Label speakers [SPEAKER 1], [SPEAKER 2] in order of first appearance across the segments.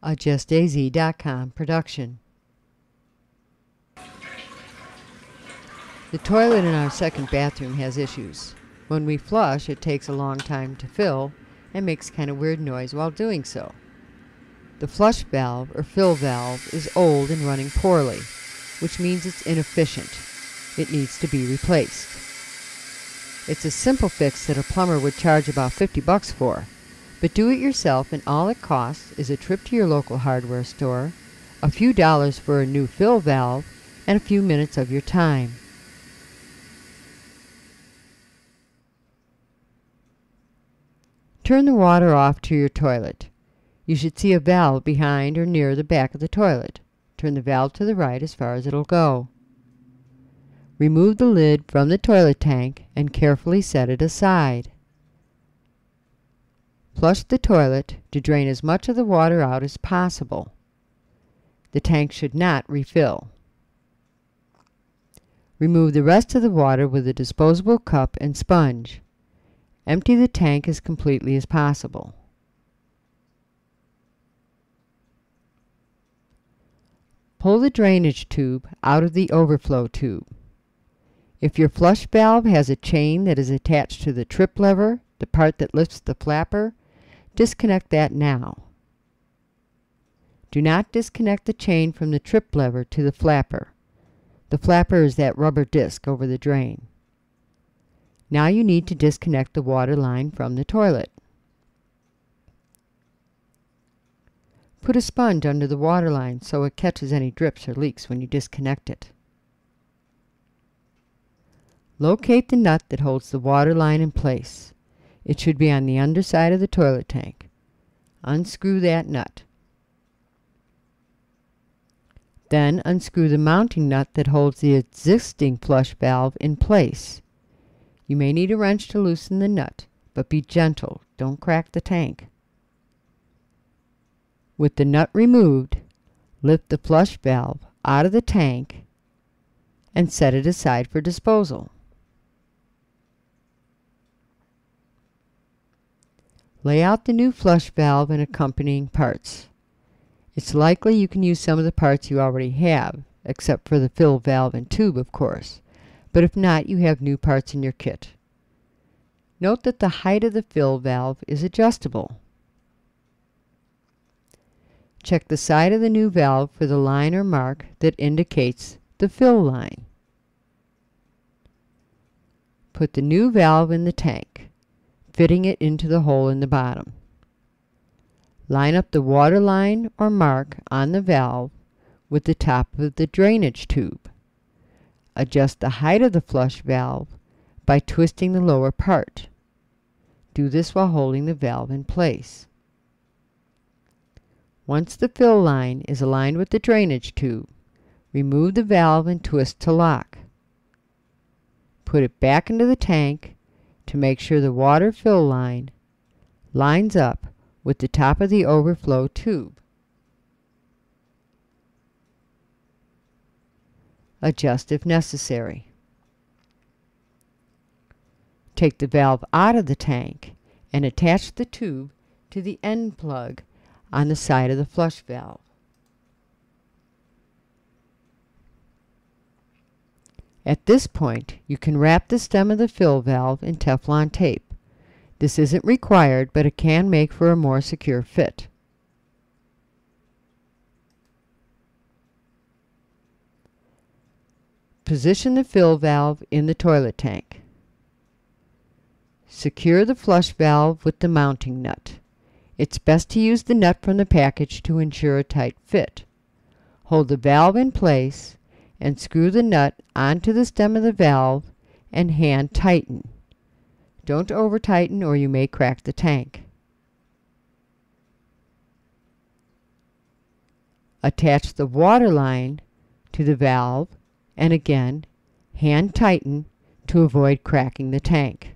[SPEAKER 1] A Az.com production. The toilet in our second bathroom has issues. When we flush, it takes a long time to fill and makes kind of weird noise while doing so. The flush valve or fill valve is old and running poorly, which means it's inefficient. It needs to be replaced. It's a simple fix that a plumber would charge about $50 for, but do it yourself and all it costs is a trip to your local hardware store, a few dollars for a new fill valve, and a few minutes of your time. Turn the water off to your toilet. You should see a valve behind or near the back of the toilet. Turn the valve to the right as far as it'll go. Remove the lid from the toilet tank and carefully set it aside. Flush the toilet to drain as much of the water out as possible. The tank should not refill. Remove the rest of the water with a disposable cup and sponge. Empty the tank as completely as possible. Pull the drainage tube out of the overflow tube. If your flush valve has a chain that is attached to the trip lever, the part that lifts the flapper, disconnect that now. Do not disconnect the chain from the trip lever to the flapper. The flapper is that rubber disc over the drain. Now you need to disconnect the water line from the toilet. Put a sponge under the water line so it catches any drips or leaks when you disconnect it. Locate the nut that holds the water line in place. It should be on the underside of the toilet tank. Unscrew that nut. Then unscrew the mounting nut that holds the existing flush valve in place. You may need a wrench to loosen the nut, but be gentle, don't crack the tank. With the nut removed, lift the flush valve out of the tank and set it aside for disposal. Lay out the new flush valve and accompanying parts. It's likely you can use some of the parts you already have, except for the fill valve and tube, of course. But if not, you have new parts in your kit. Note that the height of the fill valve is adjustable. Check the side of the new valve for the line or mark that indicates the fill line. Put the new valve in the tank, fitting it into the hole in the bottom. Line up the water line or mark on the valve with the top of the drainage tube. Adjust the height of the flush valve by twisting the lower part. Do this while holding the valve in place. Once the fill line is aligned with the drainage tube, remove the valve and twist to lock. Put it back into the tank to make sure the water fill line lines up with the top of the overflow tube. Adjust if necessary. Take the valve out of the tank and attach the tube to the end plug on the side of the flush valve. At this point, you can wrap the stem of the fill valve in Teflon tape. This isn't required, but it can make for a more secure fit. Position the fill valve in the toilet tank. Secure the flush valve with the mounting nut. It's best to use the nut from the package to ensure a tight fit. Hold the valve in place and screw the nut onto the stem of the valve and hand tighten. Don't over tighten or you may crack the tank. Attach the water line to the valve and again hand tighten to avoid cracking the tank.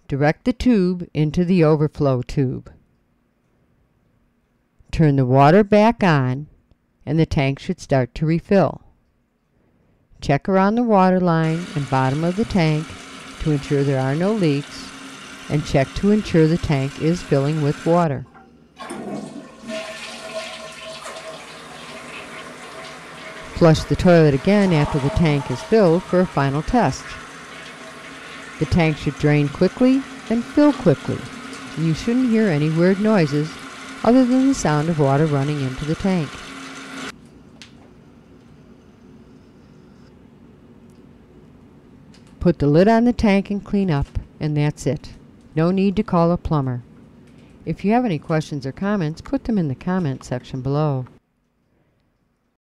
[SPEAKER 1] Direct the tube into the overflow tube. Turn the water back on and the tank should start to refill. Check around the water line and bottom of the tank to ensure there are no leaks and check to ensure the tank is filling with water. Flush the toilet again after the tank is filled for a final test. The tank should drain quickly and fill quickly. You shouldn't hear any weird noises other than the sound of water running into the tank. Put the lid on the tank and clean up, and that's it. No need to call a plumber. If you have any questions or comments, put them in the comment section below.